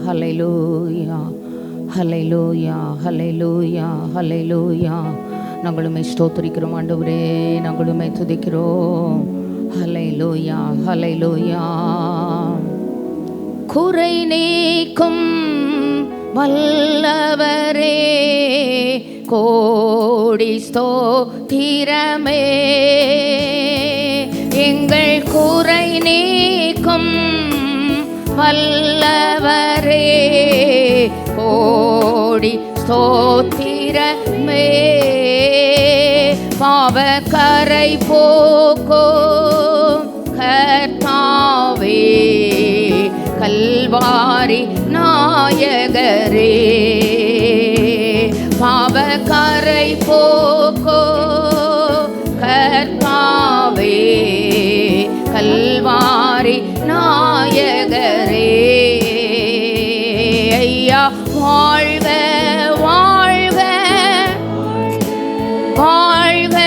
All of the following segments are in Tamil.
ஹல்லேலூயா, ஹல்லேலூயா, ஹல்லேலூயா, ஹல்லேலூயா. நாங்கள் உம்மை ஸ்தோத்திரிக்கிறோம் ஆண்டவரே, நாங்கள் உம்மை துதிக்கிறோம். ஹல்லேலூயா, ஹல்லேலூயா. குறை நீக்கும் வல்லவரே, கோடி ஸ்தோத்திரமே. எங்கள் குறை நீக்கும் வல்லவரே, கோடி ஸ்தோத்திரமே. பாவக்கரை போக்கும் கர்த்தாவே, கல்வாரி நாயகரே. பாவக்கரை போக்கும் கர்த்தாவே, கல்வாரி நாயகரே. ஐயா வாழ்க வாழ்க வாழ்க.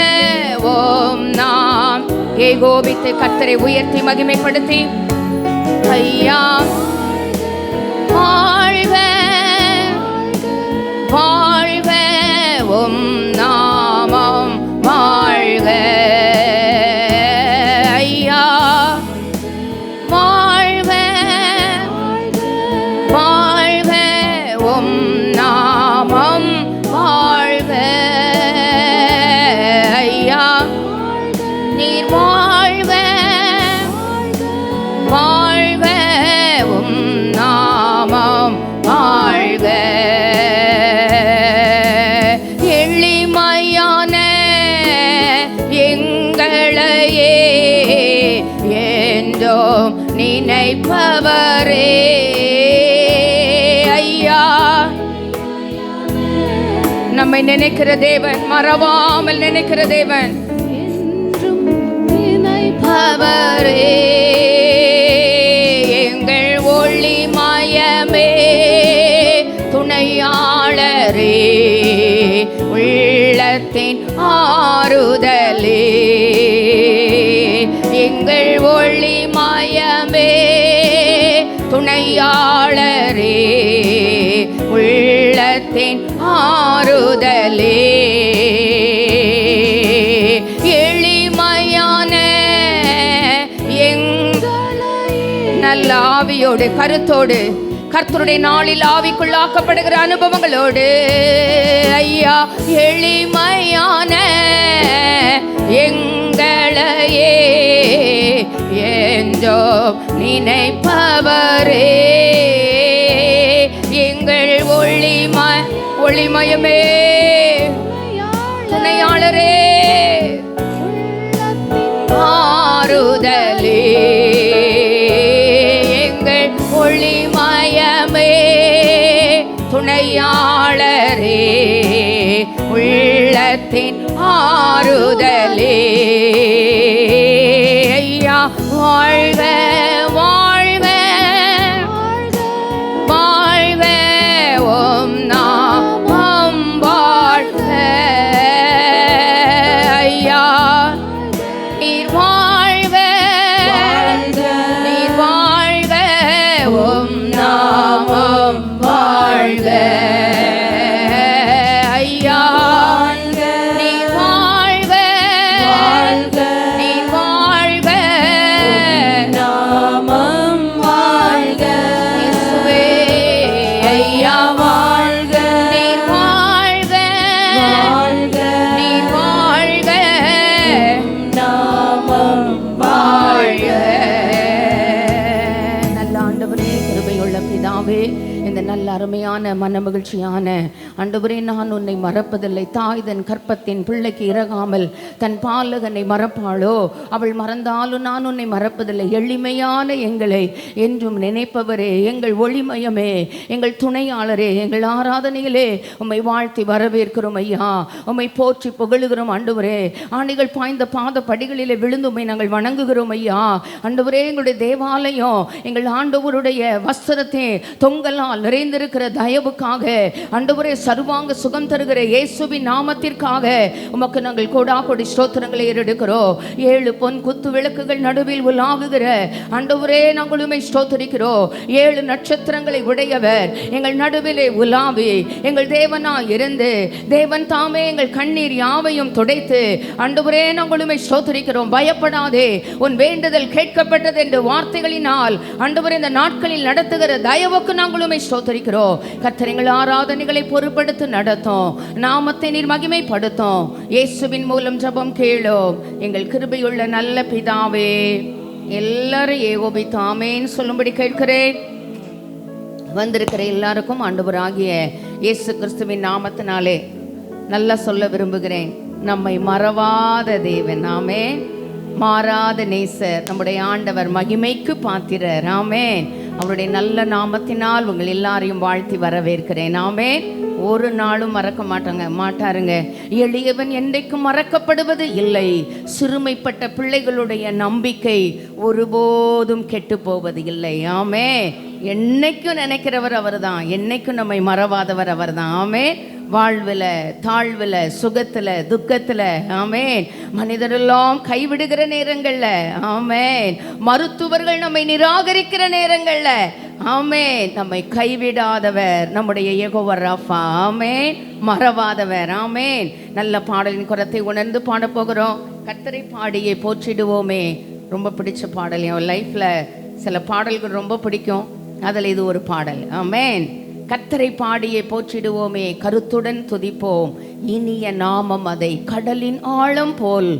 ஓம் நாம் ஏகோபித்து கர்த்தரை உயர்த்தி மகிமைப்படுத்தி ஐயா வாழ்க வாழ்க. ஓம் நாமம் வாழ்க. ஐயா வாழ்க வாழ்க. ஓம் நாமம் வாழ்க. ஐயா நீர் வாழ்க வாழ்க. உம் நாமம் வாழ்க. எளிமையான எங்களையே என்றும் நினைப்பவரே. ஐயா நம்மை நினைக்கிற தேவன், மறவாமல் நினைக்கிற தேவன், அவரே எங்கள் ஒளிமயமே, துணையாளரே, உள்ளத்தின் ஆறுதலே. எங்கள் ஒளிமயமே, துணையாளரே, உள்ளத்தின் ஆறுதலே. நல்ல ஆவியோடு கருத்தோடு கர்த்தருடைய நாளில் ஆவிக்குள்ளாக்கப்படுகிற அனுபவங்களோடு ஐயா எளிமையான எங்களையே என்றோ நினைப்பவரே. எங்கள் ஒளிமயமே, துணையாளரே, ஆறுதலே. ஒளிமயமே, துணையாளரே, உள்ளத்தின் ஆறுதலே. ஐயா வாழ்க வாழ்க வாழ்க. ஓம் நாமம் வாழ்க. ஐயா நீர் வாழ்க நீர் வாழ்க. ஓம் நாமம் வாழ்க. ஐயா நீர் வாழ்க நீர் வாழ்க. நாமம் வாழ்க. இயேசுவே ஐயா வாழ்க நீர் வாழ்க நீர் வாழ்க. நாமம் வாழ்க. நல்ல ஆண்டவரே, கிருபையுள்ள பிதாவே, இந்த நல்ல அருமையான மனமகிழ்ச்சியான ஆண்டவரே, நான் உன்னை மறப்பதில்லை. தாய் தன் கற்பத்தின் பிள்ளைக்கு இறகாமல் தன் பாலகனை மறப்பாளோ, அவள் மறந்தாலும் நான் உன்னை மறப்பதில்லை. எளிமையான எங்களை என்றும் நினைப்பவரே, எங்கள் ஒளிமயமே, எங்கள் துணையாளரே, எங்கள் ஆராதனையிலே உம்மை வாழ்த்தி வரவேற்கிறோம் ஐயா. உம்மை போற்றி புகழுகிறோம் ஆண்டவரே. ஆணிகள் பாய்ந்த பாத படிகளிலே விழுந்து உம்மை நாங்கள் வணங்குகிறோம் ஐயா. ஆண்டவரே, எங்களுடைய தேவாலயம் எங்கள் ஆண்டவருடைய வஸ்திரத்தை தொங்கலால் கிருபையினால் நிறைந்திருக்கிற தயவுக்காக ஆண்டவரே, சர்வாங்க சுகம் தருகிற இயேசுவின் நாமத்திற்காக உமக்கு நாங்கள் கோடாகோடி ஸ்தோத்திரங்களை ஏறெடுக்கிறோம். 7 பொன் குத்து விளக்குகள் நடுவில் உலாவுகிற ஆண்டவரே, நாங்கள் உம்மை ஸ்தோத்திரிக்கிறோம். 7 நட்சத்திரங்களை உடையவர் எங்கள் நடுவிலே உலாவி எங்கள் தேவனாய் இருந்து தேவன் தாமே எங்கள் கண்ணீர் யாவையும் துடைத்து ஆண்டவரே, நாங்கள் உம்மை ஸ்தோத்திரிக்கிறோம். பயப்படாதே, உன் வேண்டுதல் கேட்கப்பட்டது என்று வார்த்தைகளினால் ஆண்டவரே இந்த நாட்களில் நடத்துகிற தயவுக்கு நாங்கள் உம்மை ஸ்தோத்திரிக்கிறோம். கர்த்தர் எங்கள் ஆராதனைகளை பொறுப்படுத்தி நடத்தும், நாமத்தை நீர் மகிமைப்படுத்தும். இயேசுவின் மூலம் ஜெபம் கேளும் எங்கள் கிருபையுள்ள நல்ல பிதாவே. எல்லாரும் ஏகோபித்து ஆமென் சொல்லும்படி கேட்கிறேன். வந்திருக்கிற எல்லாருக்கும் ஆண்டவராகிய இயேசு கிறிஸ்துவின் நாமத்தினாலே நல்லா சொல்ல விரும்புகிறேன். நம்மை மறவாத தேவன், ஆமென், மாறாத நேசர், நம்முடைய ஆண்டவர், மகிமைக்கு பாத்திரர், ஆமென். அவருடைய நல்ல நாமத்தினால் உங்கள் எல்லாரையும் வாழ்த்தி வரவேற்கிறேன். ஆமென். ஒரு நாளும் மறக்க மாட்டாருங்க. எளியவன் என்றைக்கும் மறக்கப்படுவது இல்லை. சிறுமைப்பட்ட பிள்ளைகளுடைய நம்பிக்கை ஒருபோதும் கெட்டு போவது இல்லை. ஆமென். என்னைக்கும் நினைக்கிறவர் அவர் தான், என்னைக்கும் நம்மை மறவாதவர் அவர் தான். ஆமென். வாழ்வில், தாழ்வில், சுகத்தில், துக்கத்தில், ஆமென், மனிதரெல்லாம் கைவிடுகிற நேரங்களில், ஆமென், மருத்துவர்கள் நம்மை நிராகரிக்கிற நேரங்களில், ஆமென், நம்மை கைவிடாதவர் நம்முடைய யெகோவா ராஃபா, ஆமென், மறவாதவர், ஆமென். நல்ல பாடலின் குரத்தை உணர்ந்து பாட போகிறோம். கர்த்தரை பாடியே போற்றிடுவோமே. ரொம்ப பிடிச்ச பாடல், என் லைஃப்பில் சில பாடல்கள் ரொம்ப பிடிக்கும், அதில் இது ஒரு பாடல். ஆமென். கர்த்தரை பாடியே போற்றிடுவோமே, கருத்துடன் துதிப்போம், இனிய நாமம் அதை, கடலின் ஆழம் போல்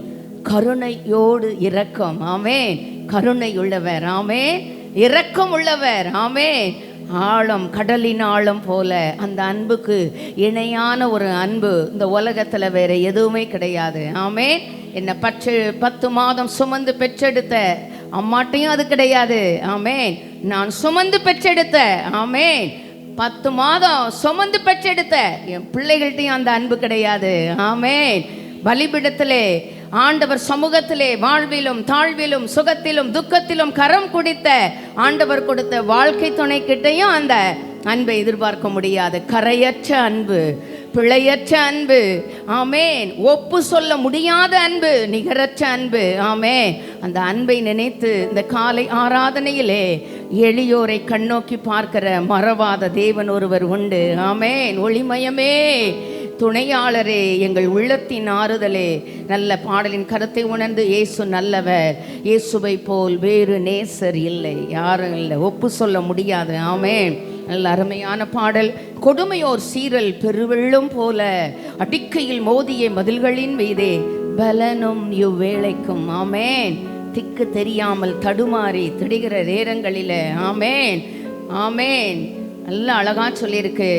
கருணையோடு இரக்கம், ஆமென், கருணை உள்ளவர், ஆமென், இரக்கம் உள்ளவர், ஆமென். ஆழம், கடலின் ஆழம் போல அந்த அன்புக்கு இணையான ஒரு அன்பு இந்த உலகத்தில் வேற எதுவுமே கிடையாது. ஆமென். என்னை 10 மாதம் சுமந்து பெற்றெடுத்த அம்மாட்டையும் அது கிடையாது. ஆமென். நான் சுமந்து பெற்றெடுத்த, ஆமென், 10 மாதம் சுமந்து பெற்றெடுத்த என் பிள்ளைகள்கிட்டையும் அந்த அன்பு கிடையாது. ஆமென். பலிபீடத்திலே, ஆண்டவர் சமூகத்திலே, வாழ்விலும் தாழ்விலும் சுகத்திலும் துக்கத்திலும் கரம் குடித்த ஆண்டவர் கொடுத்த வாழ்க்கை துணை கிட்டையும் அந்த அன்பை எதிர்பார்க்க முடியாது. கரையற்ற அன்பு, பிழையற்ற அன்பு, ஆமென், ஒப்பு சொல்ல முடியாத அன்பு, நிகரற்ற அன்பு, ஆமென். அந்த அன்பை நினைத்து இந்த காலை ஆராதனையிலே எளியோரை கண்ணோக்கி பார்க்கிற மறவாத தேவன் ஒருவர் உண்டு. ஆமென். ஒளிமயமே, துணையாளரே, எங்கள் உள்ளத்தின் ஆறுதலே. நல்ல பாடலின் கருத்தை உணர்ந்து இயேசு நல்லவர், இயேசுவை போல் வேறு நேசர் இல்லை, யாரும் இல்லை, ஒப்பு சொல்ல முடியாது. ஆமென். நல்ல அருமையான பாடல். கொடுமையோர் சீரல் பெருவெள்ளம் போல அடிக்கையில் மோதிய மதில்களின் மீதே பலனும் இவ்வேளைக்கும், ஆமென், திக்கு தெரியாமல் தடுமாறி திடுகிற நேரங்களில், ஆமென், ஆமென். நல்ல அழகா சொல்லியிருக்கு.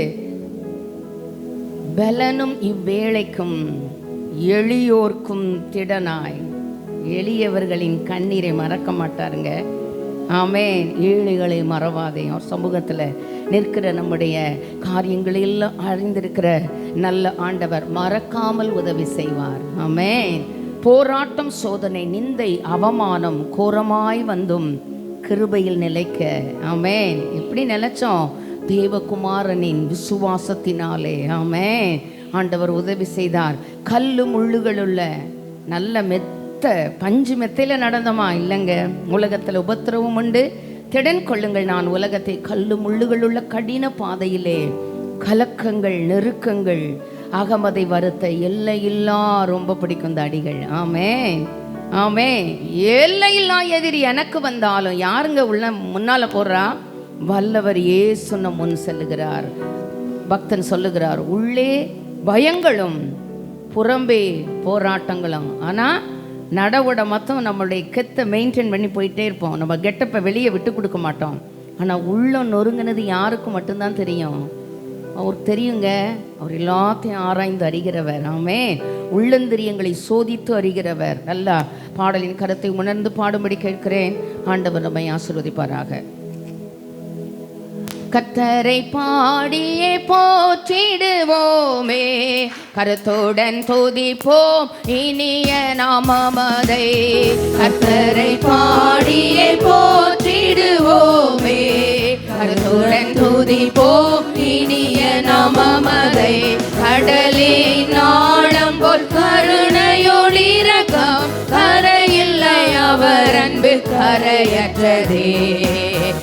பலனும் இவ்வேளைக்கும் எளியோர்க்கும் திடனாய். எளியவர்களின் கண்ணீரை மறக்க மாட்டாருங்க. ஆமென். ஏழைகளை மறவாதே. அவர் சமூகத்தில் நிற்கிற நம்முடைய காரியங்களெல்லாம் அறிந்திருக்கிற நல்ல ஆண்டவர் மறக்காமல் உதவி செய்வார். ஆமென். போராட்டம், சோதனை, நிந்தை, அவமானம் கோரமாய் வந்தும் கிருபையில் நிலைக்க, ஆமென். எப்படி நிலைச்சோம்? தேவகுமாரனின் விசுவாசத்தினாலே, ஆமென், ஆண்டவர் உதவி செய்தார். கல்லு முள்ளுகளுள்ள நல்ல பஞ்சு மெத்தையில் நடந்தமா இல்லைங்க. உலகத்தில் உபத்திரவம் உண்டு, திடன் கொள்ளுங்கள், நான் உலகத்தை கல்லு முள்ளுகளுள்ள கடின பாதையிலே கலக்கங்கள், நெருக்கங்கள், அகமதை வருத்த எல்லையில்லா, ரொம்ப பிடிக்கும் இந்த அடிகள். ஆமென், ஆமென். எல்லையில்லா எதிரி எனக்கு வந்தாலும் யாருங்க உள்ள முன்னால போடுறா? வல்லவர் இயேசு முன் செல்லுகிறார். பக்தன் சொல்லுகிறார், உள்ளே பயங்களும் புறம்பே போராட்டங்களும். ஆனால் நடவுட மொத்தம் நம்மளுடைய கெத்தை மெயின்டைன் பண்ணி போயிட்டே இருப்போம். நம்ம கெட்டப்பை வெளியே விட்டு கொடுக்க மாட்டோம். ஆனால் உள்ள நொறுங்கினது யாருக்கு மட்டும்தான் தெரியும். அவருக்கு தெரியுங்க. அவர் எல்லாத்தையும் ஆராய்ந்து அறிகிறவர். ஆமென். உள்ளந்திரியங்களை சோதித்து அறிகிறவர். நல்லா பாடலின் கருத்தை உணர்ந்து பாடும்படி கேட்கிறேன். ஆண்டவர் நம்மை ஆசீர்வதிப்பாராக. கர்த்தரை பாடியே போற்றிடுவோமே, கருத்துடன் துதிப்போம் இனிய நாமமதை. கர்த்தரை பாடியே போற்றிடுவோமே, கருத்துடன் துதிப்போம் இனிய நாமமதை. கடலின் ஆழம் போல் கருணையோடு இரக்கம், கரையில்லை அவர் அன்பு கரையற்றதே.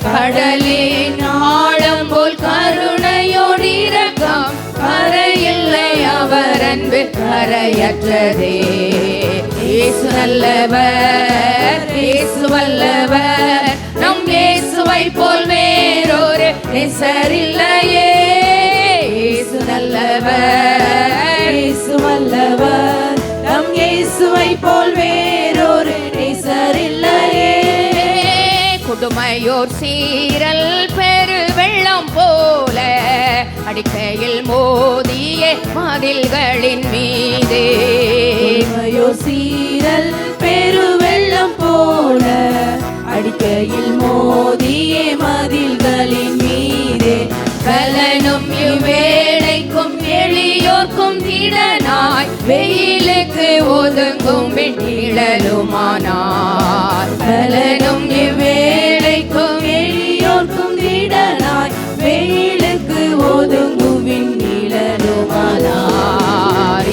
கடலின் ஆழம் போல் கருணையோடு இரக்கம், கரையில்லை அவர் அன்பு கரையற்றதே. இயேசு நல்லவர், இயேசு வல்லவர், நம் இயேசுவை போல் வேறொரு நேசரில்லையே. இயேசு நல்லவர், இயேசு வல்லவர், நம் இயேசுவை போல் வேறொரு நேசரில்லையே. கொடுமையோர் சீரல் பெரு வெள்ளம் போல அடிக்கையில் மோதிய மதில்களின் மீதே. கொடுமையோர் சீரல் பெரு வெள்ளம் போல அடிக்கையில் மோதிய மதில்களின் மீதே. பலனும் இவ்வேளைக்கும் எளியோர்க்கும் திடனாய், வெயிலுக்கு ஒதுங்கும் நிழலுமானார். பலனும் இவ்வேளைக்கும் எளியோர்க்கும் திடனாய், வெயிலுக்கு ஒதுங்கும் நிழலுமானார்.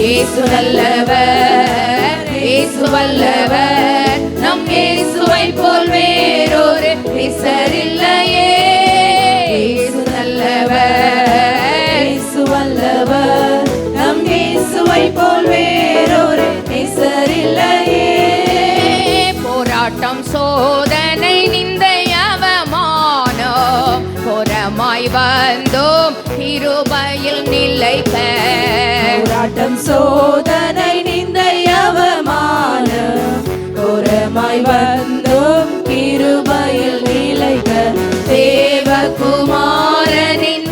இயேசு நல்லவர், இயேசு வல்லவர், நம் இயேசுவை போல் வேறொரு நேசரில்லையே. இயேசு நல்லவர், இயேசு வல்லவர், நம் இயேசுவை போல் வேறொரு நேசரில்லையே. போராட்டம் சோதனை நிந்தை அவமானம், புறமாய் வந்தோம் கிருபையில் நிலைக்க. போராட்டம் சோதனை நிந்தை அவமானம், புறமாய் வந்தோம் கிருபையில் நிலைக்க. தேவகுமாரனின்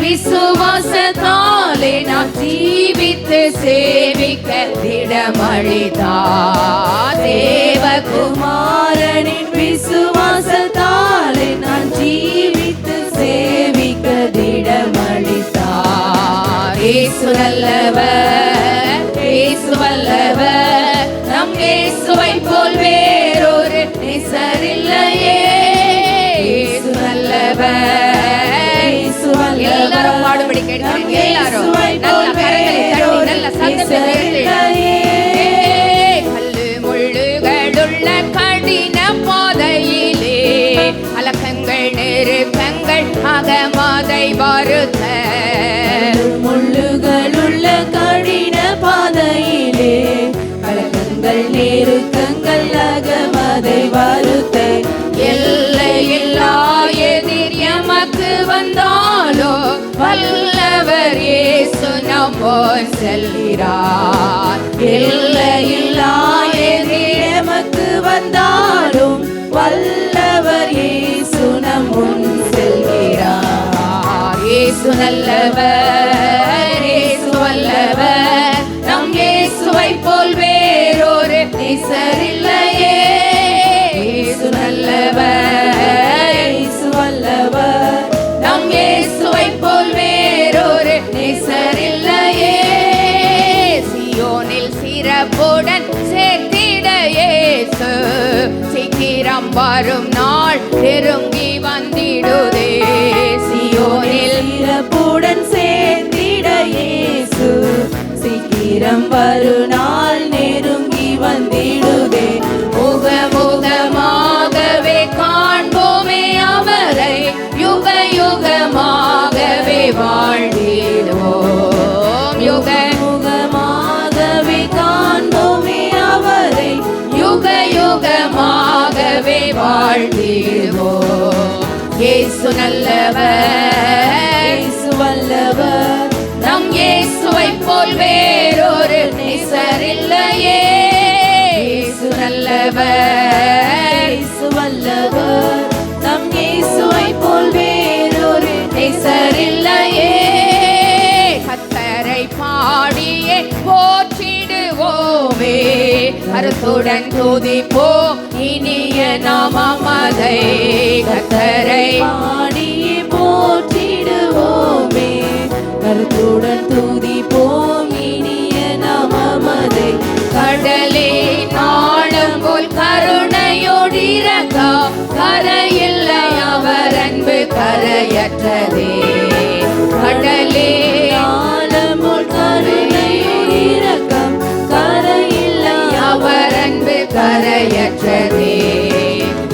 விசுவாசத்தாலே நாம் ஜீவித்து சேவிக்க திடமளித்தார். தேவகுமாரனின் விசுவாசத்தாலே நான் ஜீவித்து சேவிக்க திடமளித்தார். இயேசு நல்லவர், இயேசு வல்லவர், நம் இயேசுவை போல் வேறொரு நேசரில்லையே. இயேசு நல்லவர், இயேசு வல்லவர், எல்லாரும் பாடுபடி கேட்கிறேன். எல்லாரும் நல்ல கரங்களை தட்டி நல்ல சத்தத்தை உயர்த்தி. கல்லு முள்ளுகளுள்ள கடின பாதையிலே அலக்கங்கள் நெருக்கங்கள் அகமதை வருத்த. முள்ளுகளுள்ள கடின பாதையிலே கலக்கங்கள் நெருக்கங்கள் அகமதை வருத்த. எல்லையில்லா எதிர் எமக்கு வந்தாலோ வல்லவர் இயேசு நம்மோடு செல்கிறார். எல்லையில்லா எதிர் எமக்கு வந்தாலும் வல்லவர் இயேசு நம் முன் செல்கிறார். இயேசு நல்லவர், இயேசு வல்லவர், நம் இயேசுவை போல் வேறொரு நேசரில்லையே. இயேசு நல்லவர், இயேசு வல்லவர், நம் இயேசுவை போல் வேறொரு நேசரில்லையே. சியோனில் சிறப்புடன் சேர்த்திட இயேசு சீக்கிரம் வரும் நாள் நெருங்கி வந்திடுதே. சியோனில் சிறப்புடன் சேர்ந்திட இயேசு சீக்கிரம் வரும் நாள் நெருங்கி வந்திடுதே. முகமுகமாகவே காண்போமே அவரை, யுக யுகமாகவே வாழ்ந்திடுவோம். யுக முகமாகவே காண்போமே அவரை, யுக யுகமாகவே வாழ்ந்திடுவோம். இயேசு நல்லவர், இயேசு வல்லவர், நம் இயேசுவை போல் வேறொரு நேசரில்லையே. இயேசு நல்லவர், இயேசு வல்லவர், நம் இயேசுவை போல் வேறொரு நேசரில்லையே. கர்த்தரை பாடியே போற்றிடுவோமே, கருத்துடன் துதிப்போம் இனிய நாமமதை. கர்த்தரை பாடியே போற்றிடுவோமே, கருத்துடன் துதிப்போம் இனிய நாமமதை. கடலின் ஆழம் போல் கருணையோடு இரக்கம், கரையில்லை அவர் அன்பு கரை கரையற்றதே. கடலே ஆழமுள் கருணையும் இரக்கம் கரையில்லை. அவர் அன்பு கரையற்றதே.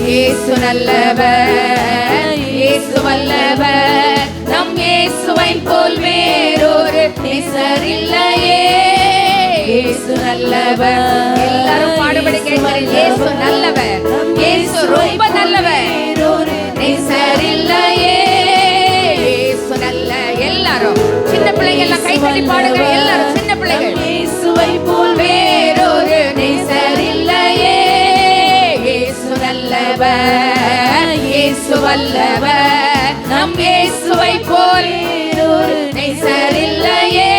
இயேசு நல்லவர், இயேசு வல்லவர், நம் இயேசுவை போல் வேறொரு நேசர் இல்லையே. இயேசு நல்லவர். எல்லாரும் பாடுபடி கேட்கிறேன். இயேசு நல்லவர், இயேசு ரொம்ப நல்லவர், ஒரு நேசர் இல்லையே. இயேசு நல்ல. எல்லாரும் சின்ன பிள்ளைங்க எல்லாம் கைத்தட்டி பாடுங்க. எல்லாரும் சின்ன பிள்ளைகள். இயேசுவை போல் வேறொரு நேசர் இல்லையே. இயேசு நல்லவர், இயேசு வல்லவர், நம் இயேசுவை போல் வேறொரு நேசர் இல்லையே.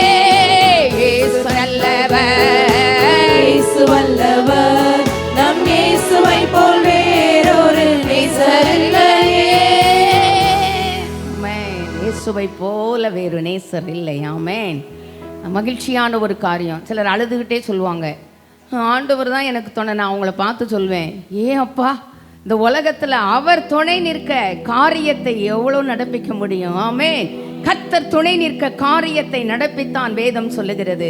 இயேசு நல்லவர், இயேசு வல்லவர், நம் இயேசுவை போல் வேறொரு நேசர் இல்லையே. ஆமென். இயேசுவை போல வேறு நேசர் இல்லை. ஆமென். மகிழ்ச்சியான ஒரு காரியம். சிலர் அழுதுகிட்டே சொல்லுவாங்க, ஆண்டவர் தான் எனக்கு துணை. நான் அவங்கள பார்த்து சொல்வேன், ஏன் அப்பா, இந்த உலகத்தில் அவர் துணை நிற்க காரியத்தை எவ்வளோ நடப்பிக்க முடியும். ஆமென். கர்த்தர் துணை நிற்க காரியத்தை நடப்பித்தான் வேதம் சொல்லுகிறது.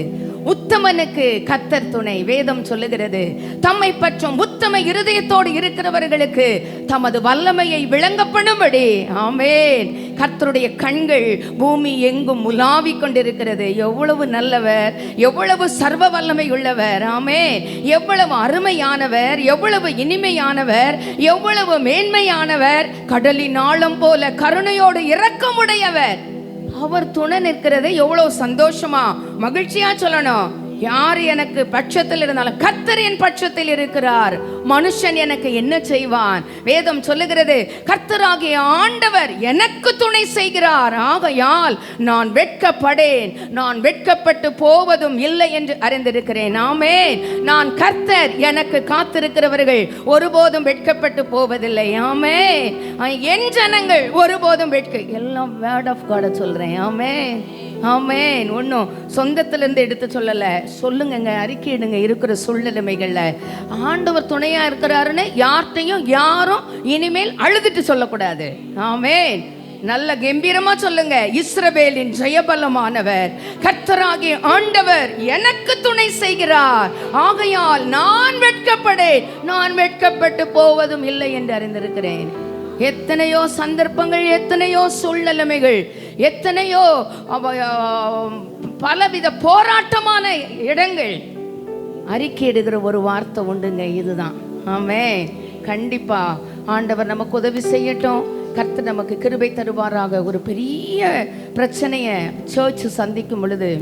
உத்தமனுக்கு கர்த்தர் துணை. வேதம் சொல்லுகிறது, தம்மை பற்றும் உத்தம இருதயத்தோடு இருக்கிறவர்களுக்கு தமது வல்லமையை விளங்கப்படும்படி. ஆமென். கர்த்தருடைய கண்கள் பூமி எங்கும் உலாவிக் கொண்டிருக்கிறது. எவ்வளவு நல்லவர், எவ்வளவு சர்வ வல்லமை உள்ளவர். ஆமென். எவ்வளவு அருமையானவர், எவ்வளவு இனிமையானவர், எவ்வளவு மேன்மையானவர். கடலின் ஆழம் போல கருணையோடு இரக்கமுடையவர். அவர் துணை நிற்கிறது. எவ்வளவு சந்தோஷமா மகிழ்ச்சியா சொல்லணும். யார் எனக்கு பட்சத்தில் இருந்தாலும் கர்த்தர் என் பட்சத்தில் இருக்கிறார். மனுஷன் எனக்கு என்ன செய்வான்? வேதம் சொல்லுகிறது, கர்த்தராகிய ஆண்டவர் எனக்கு துணை செய்கிறார். ஆகையால் நான் வெட்கப்படேன், நான் வெட்கப்பட்டு போவதும் இல்லை என்று அறிந்திருக்கிறேன். ஆமென். நான் கர்த்தர் எனக்கு காத்திருக்கிறவர்கள் ஒருபோதும் வெட்கப்பட்டு போவதில்லை. ஆமென். என் ஜனங்கள் ஒருபோதும் எல்லாம் வேர்ட் ஆஃப் காட சொல்றேன். ஆமென். ஆமென். ஒன்றும் சொந்தத்திலிருந்து எடுத்து சொல்லல. சொல்லுங்க, அறிக்கையிடுங்க. இருக்கிற சூழ்நிலைமைகள்ல ஆண்டவர் துணையா இருக்கிறாருன்னு யார்கிட்டையும் யாரும் இனிமேல் அழுதுட்டு சொல்லக்கூடாது. ஆமென். நல்ல கம்பீரமா சொல்லுங்க, இஸ்ரவேலின் ஜெயபலமானவர் கர்த்தராகிய ஆண்டவர் எனக்கு துணை செய்கிறார். ஆகையால் நான் வெட்கப்படேன், நான் வெட்கப்பட்டு போவதும் இல்லை என்று அறிந்திருக்கிறேன். எத்தனையோ சந்தர்ப்பங்கள், எத்தனையோ சூழ்நிலைமைகள், எத்தனையோ பலவித போராட்டமான இடங்கள். அறிக்கையிடுகிற ஒரு வார்த்தை உண்டுங்க, இதுதான். ஆமென். கண்டிப்பா ஆண்டவர் நமக்கு உதவி செய்யட்டும். கர்த்தர் நமக்கு கிருபை தருவாராக. ஒரு பெரிய பிரச்சனையை சர்ச் சந்திக்கும் பொழுது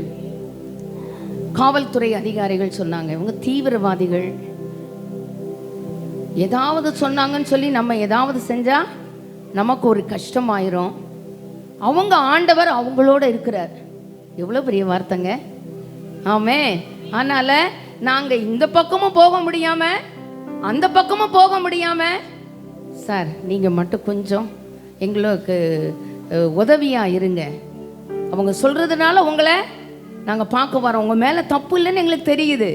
காவல்துறை அதிகாரிகள் சொன்னாங்க, இவங்க தீவிரவாதிகள், ஏதாவது சொன்னாங்கன்னு சொல்லி நம்ம ஏதாவது செஞ்சா நமக்கு ஒரு கஷ்டமாயிரும். அவங்க ஆண்டவர் அவங்களோட இருக்கிறார். எவ்வளோ பெரிய வார்த்தைங்க. ஆமென். அதனால நாங்க இந்த பக்கமும் போக முடியாம அந்த பக்கமும் போக முடியாம, சார் நீங்க மட்டும் கொஞ்சம் எங்களுக்கு உதவியா இருங்க. அவங்க சொல்றதுனால உங்களை நாங்க பார்க்க வரோம். உங்க மேல தப்பு இல்லைன்னு எங்களுக்கு தெரியுது.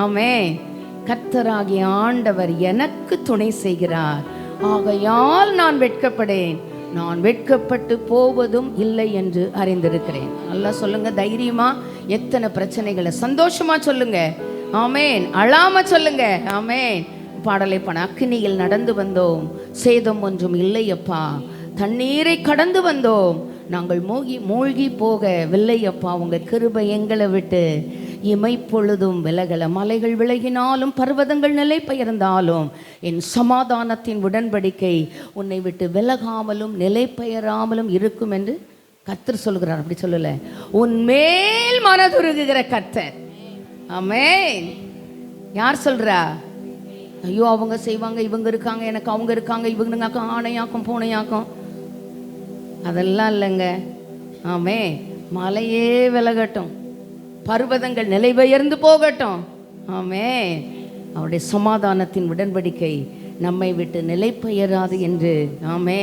ஆமென். கர்த்தராகிய ஆண்டவர் எனக்கு துணை செய்கிறார். ஆகையால் நான் வெட்கப்படேன், நான் வெட்கப்பட்டு போவதும் இல்லை என்று அறிந்திருக்கிறேன். நல்லா சொல்லுங்க தைரியமா. எத்தனை பிரச்சனைகளை சந்தோஷமா சொல்லுங்க. ஆமென். அழாம சொல்லுங்க. ஆமென். பாடலை பண்ண, அக்கினியில் நடந்து வந்தோம், சேதம் ஒன்றும் இல்லையப்பா. தண்ணீரை கடந்து வந்தோம், நாங்கள் மூழ்கி போகவில்லை அப்பா. உங்க கிருபை எங்களை விட்டு இமைப்பொழுதும் விலகல. மலைகள் விலகினாலும் பர்வதங்கள் நிலை பெயர்ந்தாலும் என் சமாதானத்தின் உடன்படிக்கை உன்னை விட்டு விலகாமலும் நிலை பெயராமலும் இருக்கும் என்று கர்த்தர் சொல்கிறார். அப்படி சொல்லல, உன்மேல் மனதுருகுகிற கர்த்தர். ஆமென். யார் சொல்றா? ஐயோ அவங்க செய்வாங்க, இவங்க இருக்காங்க, எனக்கு அவங்க இருக்காங்க, இவங்க ஆணையாக்கும் பூனையாக்கும், அதெல்லாம் இல்லைங்க. ஆமே. மலையே விலகட்டும், பர்வதங்கள் நிலை பெயர்ந்து போகட்டும். ஆமே. அவருடைய சமாதானத்தின் உடன்படிக்கை நம்மை விட்டு நிலை பெயராது என்று. ஆமே.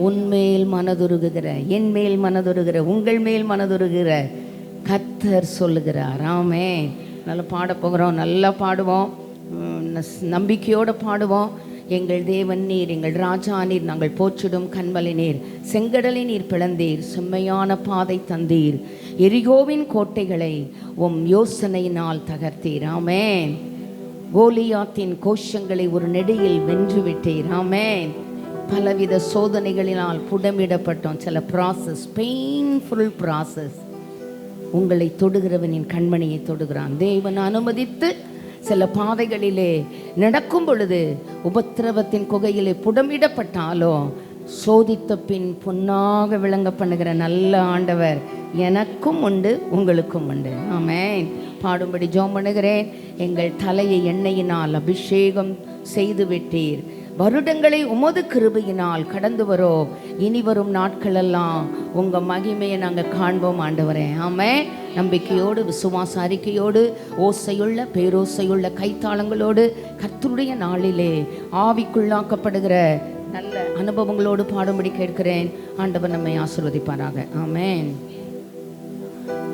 உன்மேல் மனதுருகுகிற, என் மேல் மனதுருகிற, உங்கள் மேல் மனதுருகிற கர்த்தர் சொல்லுகிறார். ஆமே. நல்லா பாட போகிறோம், நல்லா பாடுவோம், நம்பிக்கையோடு பாடுவோம். எங்கள் தேவன் நீர், எங்கள் ராஜா நீர், நாங்கள் போற்றிடும் கண்மலை நீர். செங்கடலை நீர் பிளந்தீர், செம்மையான பாதை தந்தீர், எரிகோவின் கோட்டைகளை யோசனையினால் தகர்த்தீர். ஆமென். கோலியாத்தின் கோஷங்களை ஒரு நெடியில் வென்று விட்டீர். ஆமென். பலவித சோதனைகளினால் புடமிடப்பட்டோம். சில ப்ராசஸ், பெயின்ஃபுல் ப்ராசஸ். உங்களை தொடுகிறவனின் கண்மணியை தொடுகிறான். தேவன் அனுமதித்து சில பாதைகளிலே நடக்கும் பொழுது உபத்திரவத்தின் குகையிலே புடமிடப்பட்டாலோ சோதித்த பின் பொன்னாக விளங்க பண்ணுகிற நல்ல ஆண்டவர் எனக்கும் உண்டு, உங்களுக்கும் உண்டு. ஆமென். பாடும்படி ஜெபம் பண்ணுகிறேன். எங்கள் தலையை எண்ணெயினால் அபிஷேகம் செய்து விட்டீர். வருடங்களை உமது கிருபையினால் கடந்து வரோம். இனி வரும் நாட்களெல்லாம் உங்கள் மகிமையை நாங்கள் காண்போம் ஆண்டவரே. ஆமென். நம்பிக்கையோடு, விசுவாச அறிக்கையோடு, ஓசையுள்ள பேரோசையுள்ள கைத்தாளங்களோடு கர்த்தருடைய நாளிலே ஆவிக்குள்ளாக்கப்படுகிற நல்ல அனுபவங்களோடு பாடும்படி கேட்கிறேன். ஆண்டவர் நம்மை ஆசீர்வதிப்பாராக. ஆமென்.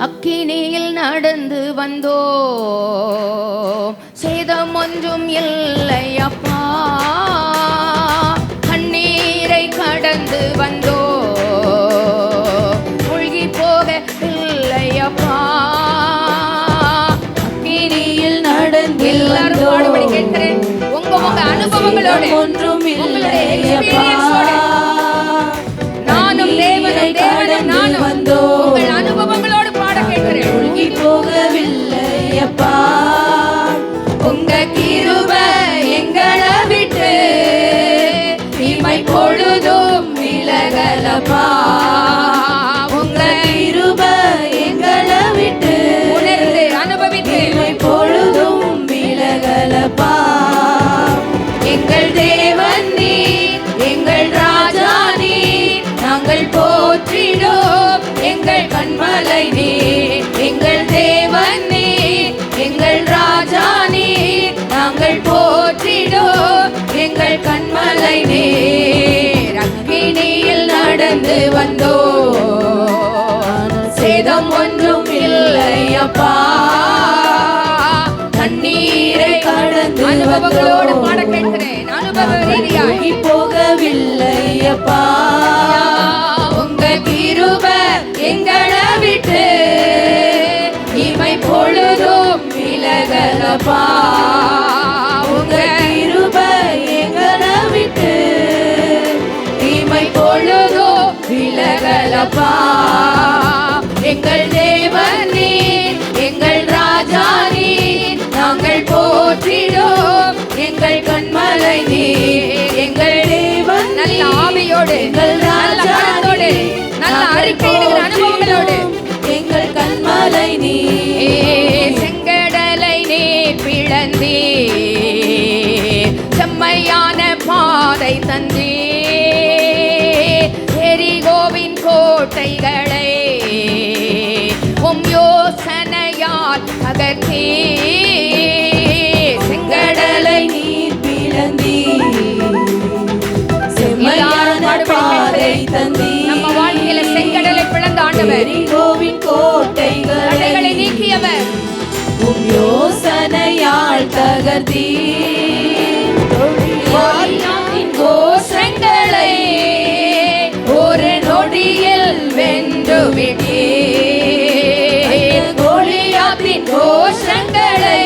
அக்கினியில் நடந்து வந்தோ, சேதம் ஒன்றும் இல்லை அப்பா. கண்ணீரை கடந்து வந்தோ, மூழ்கி போக இல்லை அப்பா. அக்கினியில் நடந்து எல்லாரும் பாடும்படி கேட்கிறேன். உங்க அனுபவங்களோடு, ஒன்றும் இல்லை நானும் தேவனும் நானும் வந்தோ, உங்கள் அனுபவங்களோடு பாட கேட்கிறேன். மூழ்கி போகவில்லை அப்பா. உங்க கிருபை எங்களை விட்டு தீமை பொழுதும் விலகலப்பா. உங்க கிருபை எங்களை விட்டு உணர்ந்து அனுபவித்து தீமை பொழுதும் விலகலப்பா. எங்கள் தேவன் நீர், எங்கள் ராஜா நீர், நாங்கள் போற்றிடும் எங்கள் கண்மலை நீர். எங்கள் தேவன் நீர், எங்கள் ராஜா நீர், நாங்கள் போற்றிடும் எங்கள் கண்மலை நீர். அக்கினியில் நடந்து வந்தோ, சேதம் ஒன்றும் இல்லை அப்பா. கண்ணீரை கடந்து அனுபவங்களோடு பாட கேட்கிறேன். அனுபவ ரீதியாய் போகவில்லை அப்பா. உங்க கிருபை எங்களை விட்டு இமை பொழுதும் விலகலப்பா. உங்க கிருபை எங்களை விட்டு இமை பொழுதும் விலகலப்பா. எங்கள் தேவன் நீர், எங்கள் ராஜா நீர், நாங்கள் போற்றிடும் எங்கள் கண்மலை நீர். எங்கள் தேவன் நல்ல ஆவியோடு, எங்கள் ராஜா நீர், நல்ல அறிக்கையிடுகிற அனுபவங்களோடு எங்கள் கண்மலை நீர். செங்கடலை நீர் பிளந்தீ, செம்மையான பாதை தந்தீ, எரிகோவின் கோட்டைகளை யோசனையால் தகர்த்தீ. செங்கடலை நீர் பிளந்தீ, செம்மையான பாதை தந்தீ. நம்ம வாழ்க்கையில செங்கடலை பிளந்த ஆண்டவர், எரிகோவின் கோட்டைகளை நீக்கியவர், யோசனையால் தகர்த்தீ. கோஷங்களை ஒரு நொடியில் வென்று விட்டீர். கோலியாத்தின் கோஷங்களை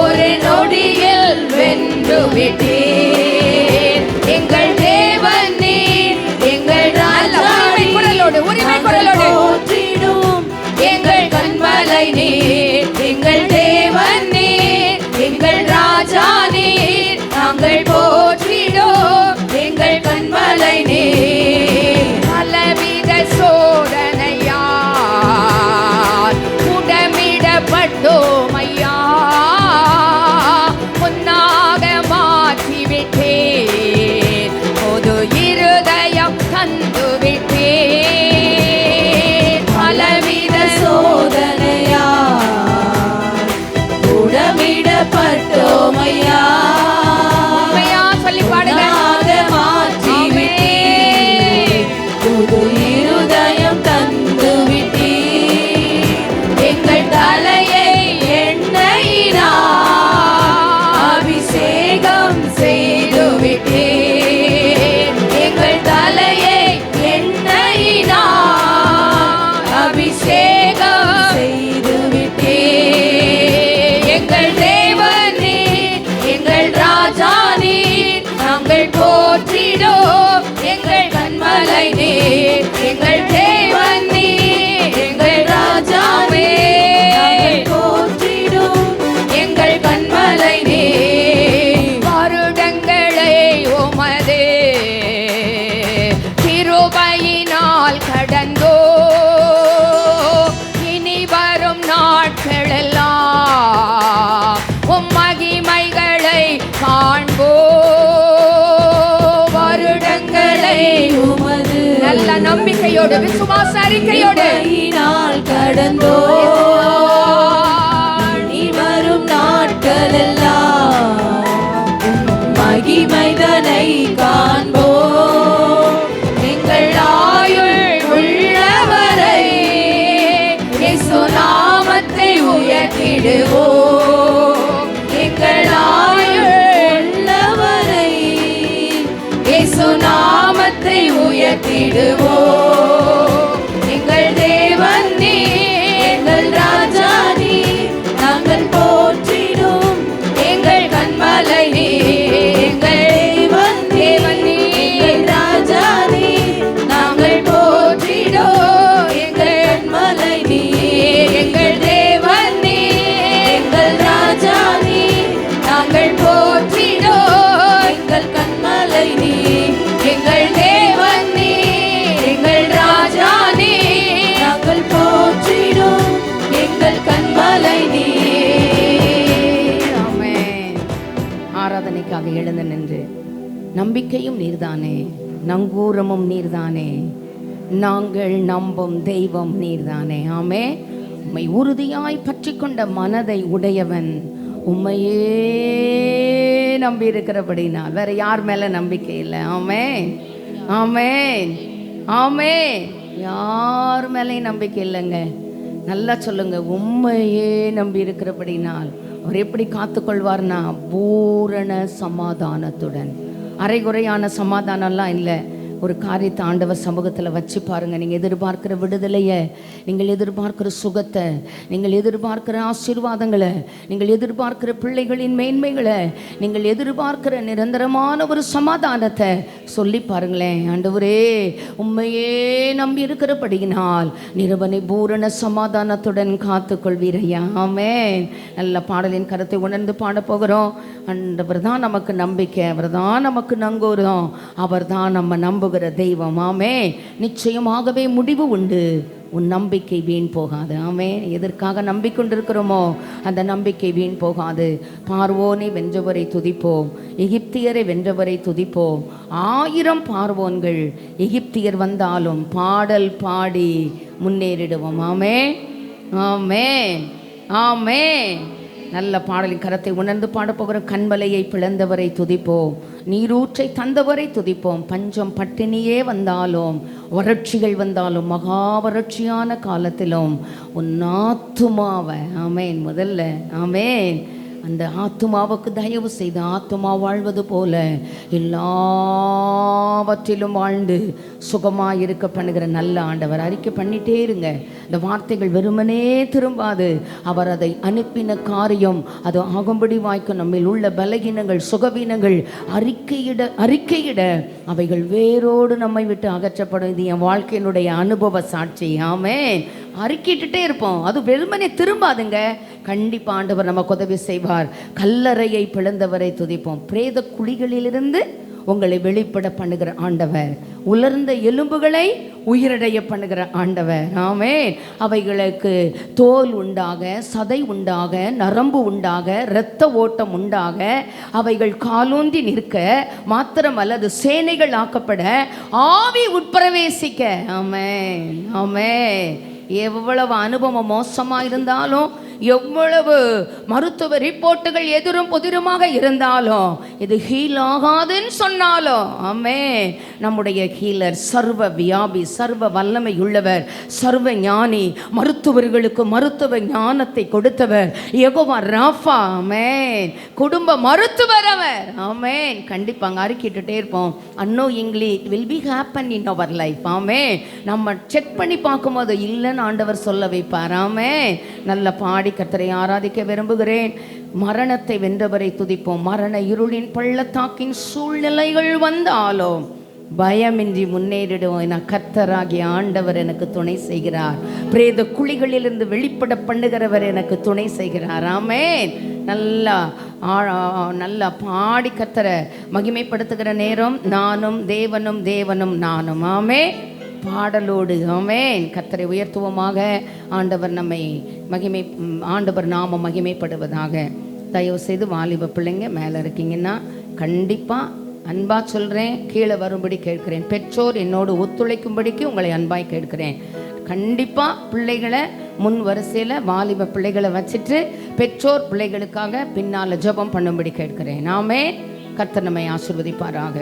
ஒரு நொடியில் வென்று விட்டீர். எங்கள் தேவன் நீர், எங்கள் ராஜா குரலோடு, உரிமை குரலோடு போற்றிடும் எங்கள் கண்மலை நீர். எங்கள் தேவன் நீர், எங்கள் ராஜா நீர், நாங்கள் போற்றிடும் எங்கள் கண்மலை நீர். பலவித சோதனைகளில் அறிக்கையோடு, விசுவாச அறிக்கையோடு கடந்தோ நீ வரும் நாட்களெல்லாம் மகிமைதனை காண்போ. எங்கள் ஆயுள் உள்ளவரை இயேசு நாமத்தை உயர்த்திடுவோ. எங்கள் ஆயுள் உள்ளவரை இயேசு நாமத்தை உயர்த்திடுவோ. எங்கள் தேவன் நீ, எங்கள் ராஜா நீ, நாங்கள் போற்றிடும் எங்கள் கண்மலை நீ. எங்கள் தேவன் நீ, எங்கள் ராஜா நீ, நாங்கள் போற்றிடும் எங்கள் கண்மலை நீ. எங்கள் தேவன் நீ, எங்கள் ராஜா நீ, நாங்கள் போற்றிடும் எங்கள் கண்மலை நீ. எங்கள் தேவன் நீ, எங்கள் ராஜா நீ, நாங்கள் போற்றிடும் எங்கள் கண்மலை நீ. ஆமென். ஆராதனைக்காக எழுந்து நின்று, நம்பிக்கையும் நீர்தானே, நங்கூரமும் நீர்தானே, நாங்கள் நம்பும் தெய்வம் நீர்தானே. ஆமே. உம்மை உறுதியாய் பற்றி கொண்ட மனதை உடையவன் உம்மையே நம்பி இருக்கிறபடினால் வேற யார் மேல நம்பிக்கை இல்லை. ஆமென், ஆமென், ஆமென். யார் மேலேயும் நம்பிக்கை இல்லைங்க. நல்லா சொல்லுங்க, உண்மையே நம்பி இருக்கிறபடினால் அவர் எப்படி காத்துக்கொள்வார்னா பூரண சமாதானத்துடன். அரைகுறையான சமாதானம்லாம் இல்லை. ஒரு காரியத்தை ஆண்டவர் சமூகத்தில் வச்சு பாருங்கள். நீங்கள் எதிர்பார்க்கிற விடுதலையை, நீங்கள் எதிர்பார்க்கிற சுகத்தை, நீங்கள் எதிர்பார்க்கிற ஆசீர்வாதங்களை, நீங்கள் எதிர்பார்க்கிற பிள்ளைகளின் மேன்மைகளை, நீங்கள் எதிர்பார்க்கிற நிரந்தரமான ஒரு சமாதானத்தை சொல்லி பாருங்களேன். ஆண்டவரே உண்மையே நம்பி இருக்கிறபடியினால் நிறுவனை பூரண சமாதானத்துடன் காத்துக்கொள்வீரையா. ஆமென். நல்ல பாடலின் கருத்தை உணர்ந்து பாடப்போகிறோம். ஆண்டவர் தான் நமக்கு நம்பிக்கை, அவர் தான் நமக்கு நங்கூரம், அவர் தான் நம்ம நம்புகிற தெய்வம். ஆமே. நிச்சயமாகவே முடிவு உண்டு. உன் நம்பிக்கை வீண் போகாது. ஆமே. எதற்காக நம்பிக்கொண்டிருக்கிறோமோ அந்த நம்பிக்கை வீண் போகாது. பார்வோனை வென்றவரை துதிப்போம், எகிப்தியரை வென்றவரை துதிப்போம். 1000 பார்வோன்கள் எகிப்தியர் வந்தாலும் பாடல் பாடி முன்னேறிடுவோம். ஆமே, ஆமே, ஆமே. நல்ல பாடலின் கரத்தை உணர்ந்து பாடப்போகிறோம். கண்மலையை பிளந்தவரை துதிப்போம், நீரூற்றை தந்தவரை துதிப்போம். பஞ்சம் பட்டினியே வந்தாலும், வறட்சிகள் வந்தாலும், மகா வறட்சியான காலத்திலும் உன் ஆத்துமாவை, ஆமேன், முதல்ல ஆமேன், அந்த ஆத்துமாவுக்கு தயவு செய்து ஆத்துமா வாழ்வது போல எல்லாவற்றிலும் வாழ்ந்து சுகமாக இருக்க பண்ணுகிற நல்ல ஆண்டவர். அறிக்கை பண்ணிட்டே இருங்க. இந்த வார்த்தைகள் வெறுமனே திரும்பாது. அவர் அதை அனுப்பின காரியம் அது ஆகும்படி வாய்க்கும். நம்மில் உள்ள பலகீனங்கள், சுகவீனங்கள் அறிக்கையிட அவைகள் வேரோடு நம்மை விட்டு அகற்றப்படும். இது என் வாழ்க்கையினுடைய அனுபவ சாட்சி. ஆமென். அறிக்கிட்டுட்டே இருப்போம். அது வெறுமனே திரும்பாதுங்க. கண்டிப்பாக ஆண்டவர் நமக்கு உதவி செய்வார். கல்லறையை பிளந்தவரை துதிப்போம். பிரேத குழிகளிலிருந்து உங்களை வெளிப்பட பண்ணுகிற ஆண்டவர். உலர்ந்த எலும்புகளை உயிரடைய பண்ணுகிற ஆண்டவர். ஆமென். அவைகளுக்கு தோல் உண்டாக, சதை உண்டாக, நரம்பு உண்டாக, இரத்த ஓட்டம் உண்டாக, அவைகள் காலூன்றி நிற்க மாத்திரமல்ல, அது சேனைகள் ஆக்கப்பட, ஆவி உட்பிரவேசிக்க. ஆமென், ஆமென். எவ்வளவு அனுபவம் மோசமாக இருந்தாலும், எவ்வளவு மருத்துவ ரிப்போர்ட்டுகள் எதிரும் புதிருமாக இருந்தாலும், இது ஹீல் ஆகாதுன்னு சொன்னாலும், ஆமே, நம்முடைய ஹீலர் சர்வ வியாபி, சர்வ வல்லமை உள்ளவர், சர்வ ஞானி, மருத்துவர்களுக்கு மருத்துவ ஞானத்தை கொடுத்தவர் யெகோவா ராஃபா. ஆமென். குடும்ப மருத்துவர் அவர். ஆமென். கண்டிப்பாங்க அறிக்கிட்டுட்டே இருப்போம். Annoyingly it will be happen in our life. ஆமென். நம்ம செக் பண்ணி பார்க்கும்போது இல்லைன்னு ஆண்டவர் சொல்ல வைப்பார். ஆமென். நல்ல பாடி கர்த்தரை ஆராதிக்க விரும்புகிறேன். மரணத்தை வென்றவரை துதிப்போம். மரண இருளின் பள்ளத்தாக்கின் சூழ்நிலைகள் வந்தாலும் பயமின்றி முன்னேறிடுவோம். நான் கர்த்தராகிய ஆண்டவர் எனக்கு துணை செய்கிறார். பிரேத குழிகளிலிருந்து வெளிப்பட பண்ணுகிறவர் எனக்கு துணை செய்கிறார். ஆமென். நல்லா பாடி கர்த்தரை மகிமைப்படுத்துகிற நேரம். நானும் தேவனும் தேவனும் நானும். ஆமென். பாடலோடு ஆமென் கர்த்தரை உயர்த்துவமாக. ஆண்டவர் நாம மகிமைப்படுவதாக. தயவு செய்து வாலிப பிள்ளைங்க மேலே இருக்கீங்கன்னா கண்டிப்பாக அன்பா சொல்கிறேன், கீழே வரும்படி கேட்கிறேன். பெற்றோர் என்னோடு ஒத்துழைக்கும்படிக்கு உங்களை அன்பாய் கேட்கிறேன். கண்டிப்பாக பிள்ளைகளை முன் வரிசையில் வாலிப பிள்ளைகளை வச்சுட்டு பெற்றோர் பிள்ளைகளுக்காக பின்னால் ஜெபம் பண்ணும்படி கேட்கிறேன். நாமே கர்த்தர் நம்மை ஆசீர்வதிப்பாராக.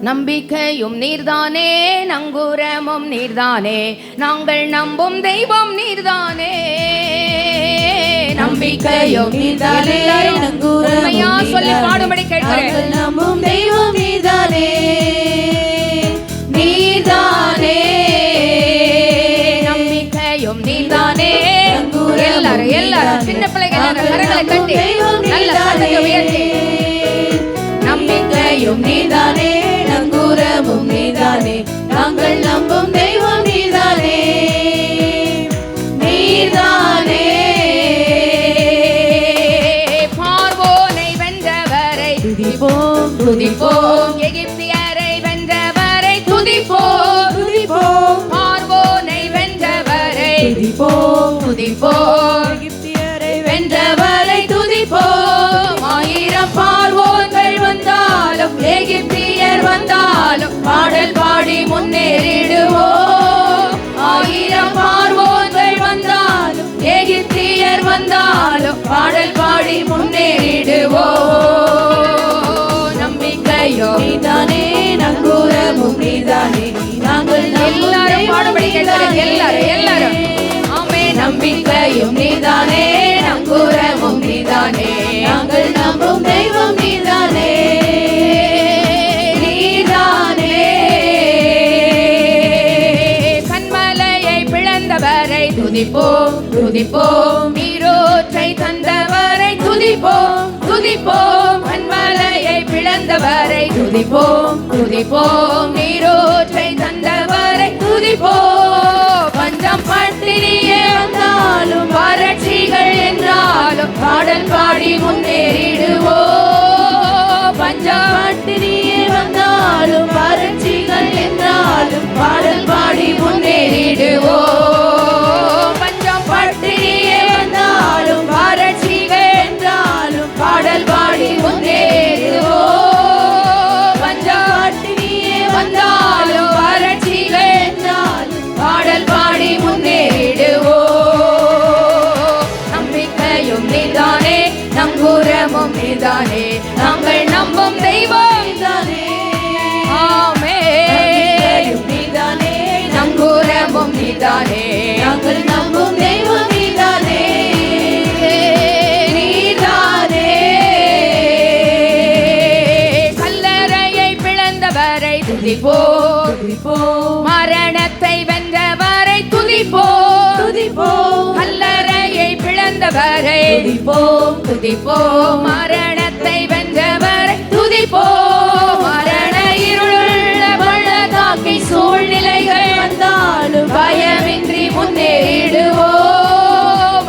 நம்பிக்கையும் நீர்தானே, நங்கூரமும் நீர்தானே, நாங்கள் நம்பும் தெய்வம் நீர்தானே. நம்பிக்கையும் நீர்தானே, நங்கூரமும் சொல்லி பாடும்படி கேட்கிறேன். நம்பும் தெய்வம் நீர்தானே, நீர்தானே. நம்பிக்கையும் நீர்தானே. எல்லாரும் எல்லாரும் சின்ன பிள்ளைகள் கரங்களை கட்டி நல்ல சத்தத்தை உயர்த்தி. நம்பிக்கையும் நீர்தானே, நங்கூரமும் நீர்தானே, நாங்கள் நம்பும் தெய்வம் நீர்தானே, நீர்தானே. பார்வோனை வென்றவரை துதிப்போம் துதிப்போம், எகிப்தியரை வென்றவரை துதிப்போம் துதிப்போம், பார்வோனை வென்றவரை துதிப்போம் துதிப்போம், எகிப்தியரை வென்றவரை துதிப்போம். ஆயிரம் பார்வோன்கள் வந்தாலும் எகிப்தியர் வந்தாலும் பாடல் பாடி முன்னேறிடுவோம். ஆயிரம் பார்வோன்கள் வந்தாலும் எகிப்தியர் வந்தாலும் பாடல் பாடி முன்னேறிடுவோம். நம்பிக்கையோ நீதானே, நங்கூரமும் நீதானே, நாங்கள் எல்லாரும் பாடும்படி கேட்கிறேன். எல்லாரும் எல்லாரும் ஆமே. நம்பிக்கையும் நீதானே, நங்கூரமும் நீதானே, நாங்கள் நம்பும் தெய்வம் நீதானே, நீதானே. கண்மலையை பிளந்தவரை துதிப்போம் துதிப்போம், நீரோற்றை தந்தவரை துதிப்போம் துதிப்போம், கண்மலையை பிளந்தவரை துதிப்போம் துதிப்போம், நீரோற்றை தந்தவரை துதிப்போம். பஞ்சம் பட்டினியே வந்தாலும் வறட்சிகள் என்றாலும் பாடல் பாடி முன்னேறிடுவோம். பஞ்சம் பட்டினியே வந்தாலும் வறட்சிகள் என்றாலும் பாடல் பாடி முன்னேறிடுவோம். பஞ்சம் பட்டினியே வந்தாலும் வறட்சிகள் என்றாலும் பாடல் பாடி முன்னேறிடுவோம். பஞ்சம் பட்டினியே வந்தாலும் வறட்சிகள் என்றாலும் பாடல் பாடி முன்னேறிடுவோம். நம்பிக்கையும் நீதானே, நங்கூரமும் நீதானே, நாங்கள் நம்பும் தெய்வம் நீதானே. ஆமென். நீதானே, நங்கூரமும் நீதானே, நாங்கள் நம்பும் தெய்வம் நீதானே, நீதானே. கல்லறையை பிளந்தவரை துதிப்போம் துதிப்போம், மரணத்தை வென்றவரை துதிப்போம் துதிப்போம், கல்லறையை பிளந்தவரை துதிப்போம், துதிப்போம், மரணத்தை வென்றவரை துதிப்போம். மரண இருளுள்ள பள்ளத்தாக்கை சூழ்நிலைகள் வந்தாலும் பயமின்றி முன்னேறிடுவோம்.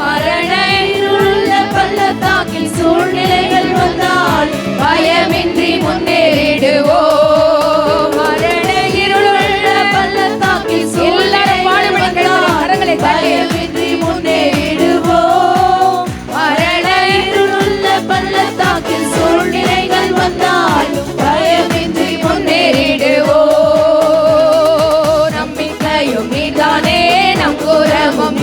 மரண இருளுள்ள பள்ளத்தாக்கில் சூழ்நிலைகள் வந்தால் பயமின்றி முன்னேறிடுவோம். மரண இருளுள்ள பள்ளத்தாக்கில் எல்லாரும் பாடுபடி கரங்களை தட்டி. பயமின்றி முன்னேறிடுவோம். மரண இருளுள்ள பள்ளத்தாக்கில் சூழ்நிலைகள் வந்தால் பயமின்றி முன்னேறிடுவோம். நம்பிக்கையும் நீதானே, நங்கூரமும்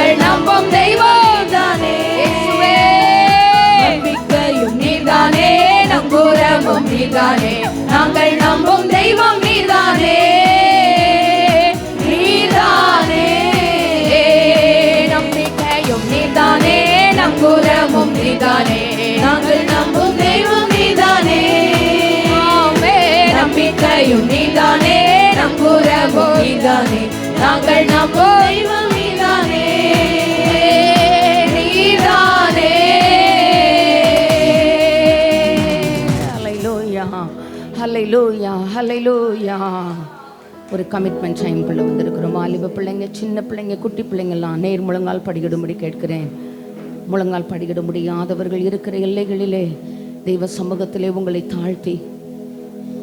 நாங்கள் நம்பும் தெய்வம் தானே இயேசுவே. நம்பிக்கையும் நீர்தானே, நங்கூரமும் நீர்தானே, நாங்கள் நம்பும் தெய்வம் நீர்தானே நீர்தானே. நம்பிக்கையும் நீர்தானே, நங்கூரமும் நீர்தானே, நாங்கள் நம்பும் தெய்வம் நீர்தானே. நம்பிக்கையும் நீர்தானே, நங்கூரமும் நீர்தானே, நாங்கள் நம்பும் தெய்வம் நீர்தானே நீர்தானே. ஹல்லேலூயா ஹல்லேலூயா ஹல்லேலூயா. ஒரு கமிட்மெண்ட் டைம்குள்ளே வந்திருக்கிறோம். வாலிப பிள்ளைங்க, சின்ன பிள்ளைங்க, குட்டி பிள்ளைங்கள்லாம் நேர் முழங்கால் படிக்கிடும்படி கேட்கிறேன். முழங்கால் படிக்கிட முடியாதவர்கள் இருக்கிற எல்லைகளிலே தெய்வ சமூகத்திலே உங்களை தாழ்த்தி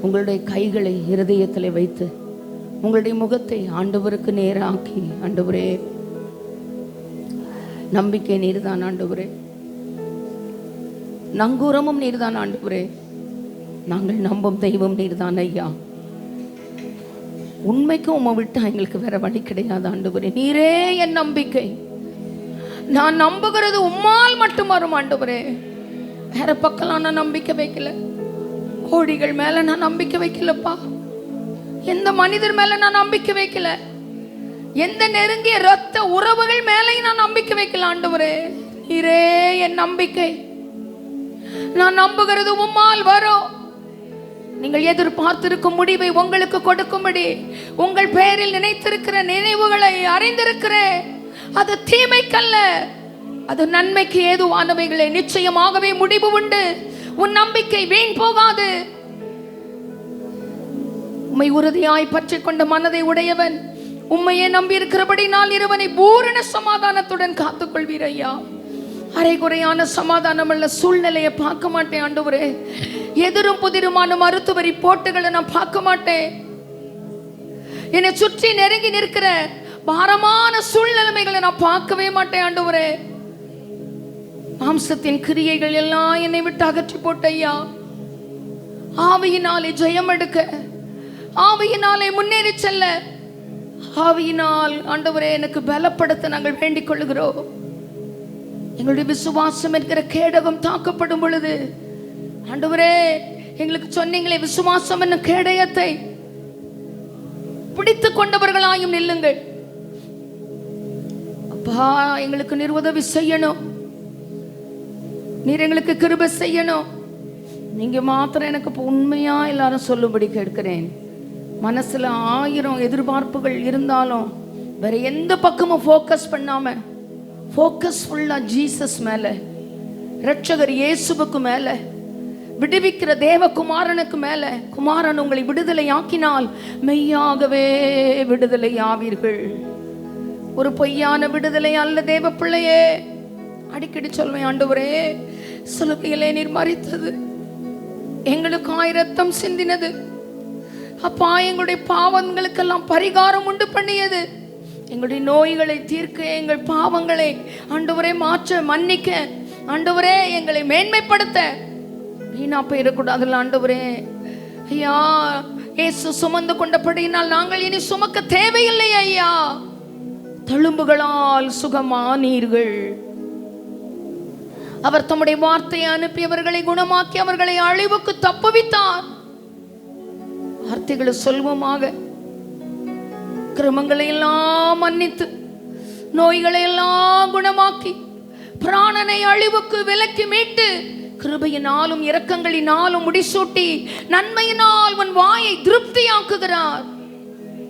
உங்களுடைய கைகளை இருதயத்திலே வைத்து உங்களுடைய முகத்தை ஆண்டவருக்கு நேராக்கி, ஆண்டவரே நம்பிக்கை நீர்தான் ஆண்டவரே, நங்கூரமும் நீர்தான் ஆண்டவரே, நாங்கள் நம்பும் தெய்வம் நீர்தான் ஐயா. உண்மைக்கும் உம்மை விட்டா எங்களுக்கு வேற வழி கிடையாது ஆண்டவரே. நீரே என் நம்பிக்கை. நான் நம்புகிறது உம்மால் மட்டும் வரும் ஆண்டவரே. வேற பக்கம் நான் நம்பிக்கை வைக்கல. கோடிகள் மேல நான் நம்பிக்கை வைக்கலப்பா. எந்த மனிதர் மேல நான் நம்பிக்கை வைக்கல. எந்த நெருங்கிய ரத்த உறவுகள் மேலையும் நான் நம்பிக்கை வைக்கல ஆண்டவரே. நீரே என் நம்பிக்கை. நான் நம்புகிறது உம்மால் வரும். நீங்கள் எதிர்பார்த்திருக்கும் முடிவை உங்களுக்கு கொடுக்கும்படி உங்கள் பெயரில் நினைத்திருக்கிற நினைவுகளை அறிந்திருக்கிறேன். அது தீமைக்கல்ல, அது நன்மைக்கு ஏதுவானவைகளே. நிச்சயமாகவே முடிவு உண்டு. உன் நம்பிக்கை வீண் போகாது. உம்மை உறுதியாய் பற்றி கொண்ட மனதை உடையவன் உம்மையே நம்பி இருக்கிறபடி நாள் இரவனை பூரண சமாதானத்துடன் காத்துக்கொள்வீர் ஐயா. அரைகுறையான சமாதானம் உள்ள சூழ்நிலையை பார்க்க மாட்டேன் ஆண்டவரே. எதிரும் புதிருமான மருத்துவ ரிப்போர்ட்டுகளை நான் பார்க்க மாட்டேன். என்னை சுற்றி நெருங்கி நிற்கிற பாரமான சூழ்நிலைமைகளை நான் பார்க்கவே மாட்டேன் ஆண்டவரே. மாம்சத்தின் கிரியைகள் எல்லாம் என்னை விட்டு அகற்றி போட்ட ஐயா. ஆவியினாலே ஜெயம் எடுக்க, ஆவியினாலே முன்னேறி செல்ல, ஆவியினால் ஆண்டவரே எனக்கு பலப்படுத்த நாங்கள் வேண்டிக் கொள்கிறோம். எங்களுடைய விசுவாசம் என்கிற கேடகம் தாக்கப்படும் பொழுது ஆண்டவரே எங்களுக்கு சொன்னீங்களே, விசுவாசம் என்னும் கேடயத்தை பிடித்து கொண்டவர்களாயும் நில்லுங்கள் அப்பா. எங்களுக்கு நீர் உதவி செய்யணும். நீர் எங்களுக்கு கிருபை செய்யணும். நீங்க மாத்திரம் எனக்கு உண்மையா எல்லாரும் சொல்லும்படி கேட்கிறேன். மனசுல 1000 எதிர்பார்ப்புகள் இருந்தாலும் வேற எந்த பக்கமும் ஃபோக்கஸ் பண்ணாம, ஃபோக்கஸ் ஃபுல்லா ஜீசஸ் மேல, இரட்சகர் இயேசுவுக்கு மேல, விடுவிக்கிற தேவகுமாரனுக்கு மேல. குமாரன் உங்களை விடுதலை ஆக்கினால் மெய்யாகவே விடுதலை ஆவீர்கள். ஒரு பொய்யான விடுதலை அல்ல தேவ பிள்ளையே. அடிக்கடி சொல்வேன், ஆண்டவரே சிலுவையிலே நீர் மரித்தது, எங்களுக்காய் இரத்தம் சிந்தினது அப்பா, எங்களுடைய பாவங்களுக்கெல்லாம் பரிகாரம் உண்டு பண்ணியது, எங்களுடைய நோய்களை தீர்க்க, எங்கள் பாவங்களை ஆண்டவரே மாற்ற, மன்னிக்க, ஆண்டவரே எங்களை மேன்மைப்படுத்த வீணா போயிடக்கூடாதுல்ல ஆண்டவரே. ஐயா, இயேசு சுமந்து கொண்டபடியினால் நாங்கள் இனி சுமக்க தேவையில்லை ஐயா. தழும்புகளால் சுகமானீர்கள். அவர் தம்முடைய வார்த்தையை அனுப்பி அவர்களை குணமாக்கி அவர்களை அழிவுக்கு தப்புவித்தார். வார்த்தைகளை சொல்வோமாக கிரமங்களை எல்லாம் மன்னித்து நோய்களை எல்லாம் குணமாக்கி பிராணனை அழிவுக்கு விலக்கி மீட்டு கிருபையினாலும் இரக்கங்களினாலும் முடிசூட்டி நன்மையினால் உன் வாயை திருப்தியாக்குகிறார்.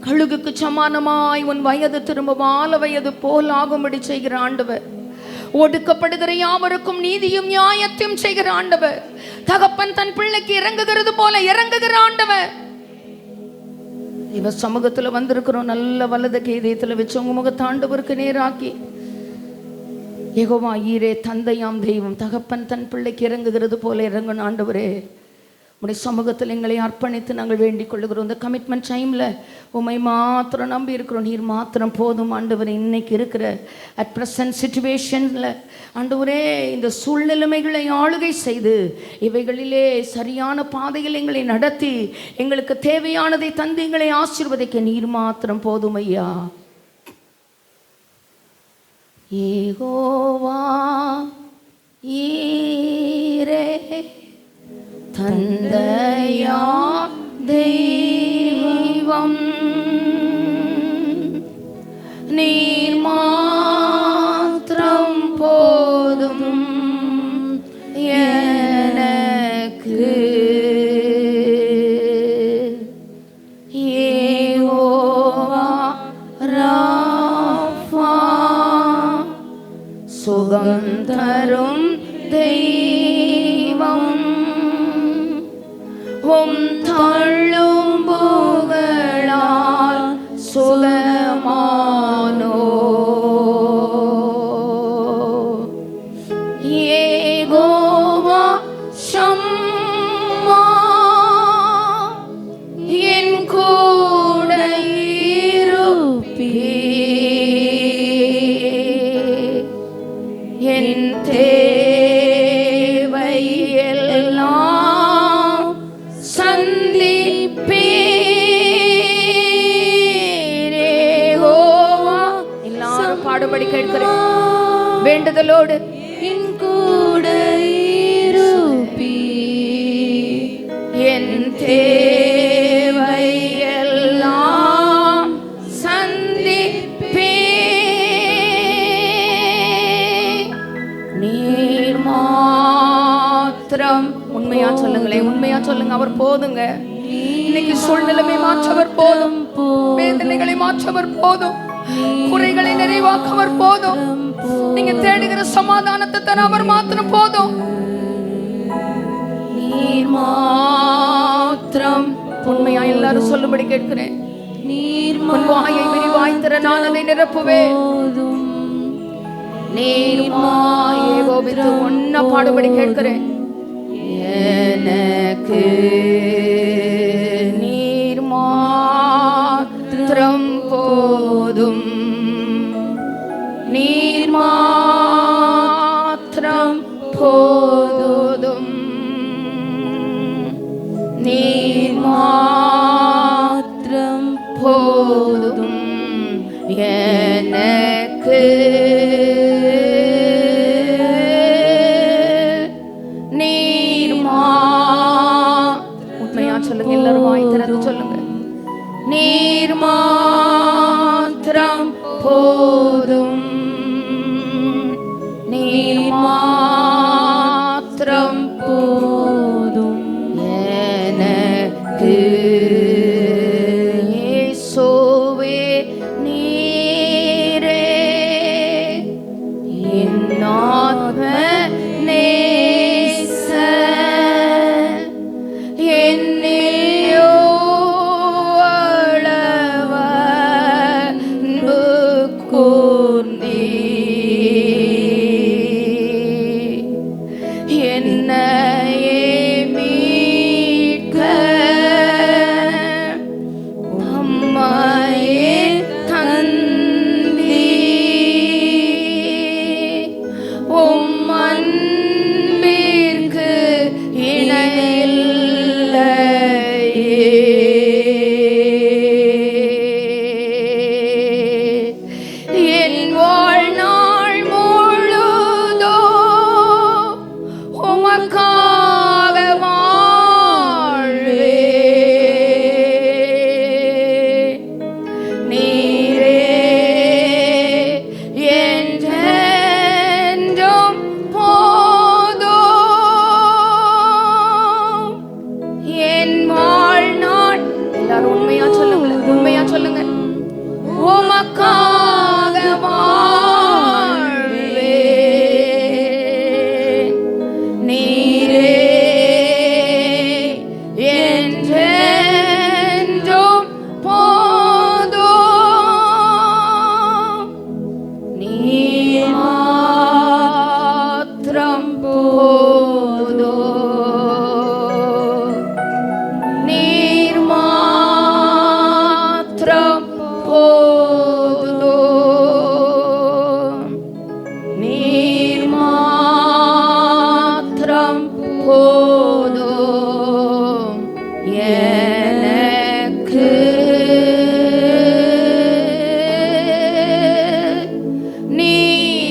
கழுகுக்கு சமானமாய் உன் வயது திரும்ப வாழ வயது போல் ஆகும்படி செய்கிற ஆண்டவர். ஒடுக்கப்படுகிற யாவருக்கும் நீதியும் நியாயத்தையும் செய்கிற ஆண்டவர். தகப்பன் தன் பிள்ளைக்கு இறங்குகிறது போல இறங்குகிற ஆண்டவர். இவ சமூகத்துல வந்திருக்கிறோம். நல்ல வலது கேதயத்துல வச்சு உங்க முகத்தை ஆண்டவருக்கு நேராக்கி, யெகோவா ஈரே, தந்தையாம் தெய்வம், தகப்பன் தன் பிள்ளைக்கு இறங்குகிறது போல இறங்கணும் ஆண்டவரே. உடைய சமூகத்தில் எங்களை அர்ப்பணித்து நாங்கள் வேண்டிக் கொள்ளுகிறோம். இந்த கமிட்மெண்ட் டைமில் உண்மை மாத்திரம் நம்பி இருக்கிறோம். நீர் மாத்திரம் போதும் ஆண்டவரே. இன்னைக்கு இருக்கிற அட் ப்ரெசன்ட் சிச்சுவேஷனில் ஆண்டவரே இந்த சூழ்நிலைமைகளை ஆளுகை செய்து இவைகளிலே சரியான பாதையில் எங்களை நடத்தி எங்களுக்கு தேவையானதை தந்து எங்களை ஆசீர்வதிக்க நீர் மாத்திரம் போதும் ஐயா. யெகோவா ஈரே தந்தையா தெய்வம் நீர் மாத்திரம் போதும் எனக்கு. யெகோவா ராஃபா சுகம் தரும் தெய்வம் உம் தழும்புகளால் சுகமானோ. யெகோவா ஷம்மா என் கூட இருப்பீர். என் தேவை எல்லாம் சந்திப்பீர். யெகோவா எல்லாரும் பாடுபடி கேட்கிறேன் வேண்டுதலோடு. என் கூட இருப்பீர். என் தேவை எல்லாம் சந்திப்பீர். நீர் மாத்திரம். உண்மையா சொல்லுங்களேன், உண்மையா சொல்லுங்க. அவர் போதுங்க. இன்னைக்கு சூழ்நிலைமை மாற்றவர் போதும், வேதனைகளை மாற்றவர் போதும், குறைகளை நிறைவாக்கவர் போதும். நீங்க தேடுகிற சமாதானத்தை தர அவர் மாத்திரம் போதும். நீர் மாத்திரம். உண்மையா எல்லாரும் சொல்லும்படி கேட்கிறேன். நீர் வாயை விரிவாய் திற, நான் அதை நிரப்புவேன். நீர் மாயை கோபித்து ஒன்ன பாடுபடி கேட்கிறேன். எனக்கு நீர் மாத்திரம் போதும். நீர் மாத்திரம் போதும். நீர் மாத்திரம் போதும் எனக்கு. உண்மையா சொல்லுங்க, எல்லாரும் வாய் திறந்து சொல்லுங்க. நீர் மாத்திரம் போதும். நீர் மாத்திரம் போதும் எனக்கு. இயேசுவே நீரே என் ஆத்ம நேசர். என்னையோ அளவன்பு கூர்ந்தீர். என்னையே மீட்க தம்மையே தந்தீர். உம் அன்பிற்கு இணையில்லையே. என் வாழ்நாள் முழுதோ உமக்காக வாழ்வேன். நீரே என்றென்றும் போதும். என் வாழ்நாள். எல்லாரும் உண்மையா சொல்லுங்க, உண்மையா சொல்லுங்க. உமக்காக வாழ்வேன். நீரே என்றென்றும் போதும். நீர் மாத்திரம் போதும். நீர் மாத்திரம் போதும். நீர் மாத்திரம் போதும் எனக்கு. நீர்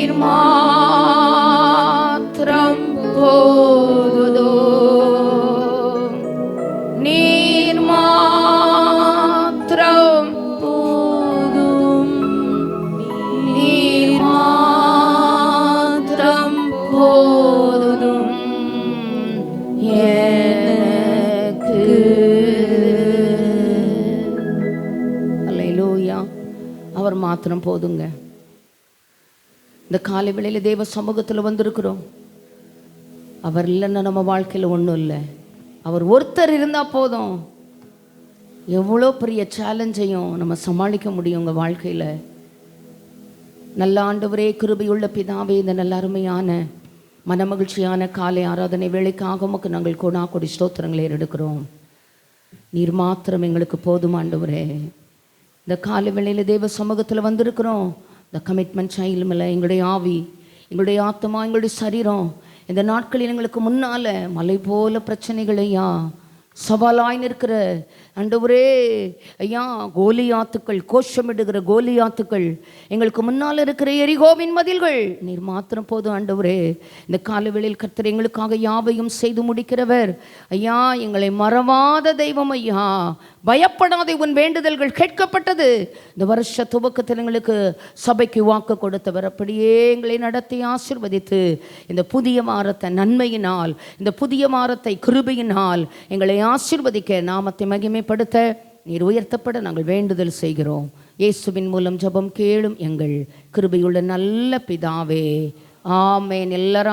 ஹல்லேலூயா. அவர் மாத்திரம் போதுங்க. இந்த காலை வேளையில் தேவ சமூகத்தில் வந்திருக்கிறோம். அவர் இல்லைன்னா நம்ம வாழ்க்கையில் ஒன்றும் இல்லை. அவர் ஒருத்தர் இருந்தால் போதும். எவ்வளோ பெரிய சேலஞ்சையும் நம்ம சமாளிக்க முடியும் உங்கள் வாழ்க்கையில். நல்ல ஆண்டவரே, கிருபையுள்ள பிதாவே, இந்த நல்ல அருமையான மனமகிழ்ச்சியான காலை ஆராதனை வேலைக்காக உமக்கு நாங்கள் கொடி ஸ்தோத்திரங்களை எடுக்கிறோம். நீர் மாத்திரம் எங்களுக்கு போதும் ஆண்டவரே. இந்த காலை வேளையில் தேவ சமூகத்தில் வந்திருக்கிறோம். இந்த கமிட்மெண்ட் சைல்மில்லை, எங்களுடைய ஆவி, எங்களுடைய ஆத்மா, எங்களுடைய சரீரம் இந்த நாட்களில் எங்களுக்கு முன்னால் மலை போல பிரச்சனைகளையா சவாலாய் நிற்கிற ஆண்டவரே ஐயா, கோலியாத்துக்கள், கோஷமிடுகிற கோலியாத்துக்கள், எங்களுக்கு முன்னால் இருக்கிற எரிகோவின் மதில்கள், நீர் மாத்திரம் போதும் ஆண்டவரே. இந்த காலவேளையில் கர்த்தர் எங்களுக்காக யாவையும் செய்து முடிக்கிறவர் ஐயா. எங்களை மறவாத தெய்வம் ஐயா. பயப்படாதே, உன் வேண்டுதல்கள் கேட்கப்பட்டது. இந்த வருஷ துவக்கத்தில் எங்களுக்கு சபைக்கு வாக்கு கொடுத்தவர் அப்படியே எங்களை நடத்தி ஆசீர்வதித்து இந்த புதிய வாரத்தை நன்மையினால், இந்த புதிய வாரத்தை கிருபையினால் எங்களை ஆசீர்வதிக்க, நாமத்தை மகிமைப்படுத்த, நீர் உயர்த்தப்பட நாங்கள் வேண்டுதல் செய்கிறோம். இயேசுவின் மூலம் ஜெபம் கேளும் எங்கள் கிருபையுள்ள நல்ல பிதாவே, ஆமென். எல்லாரும்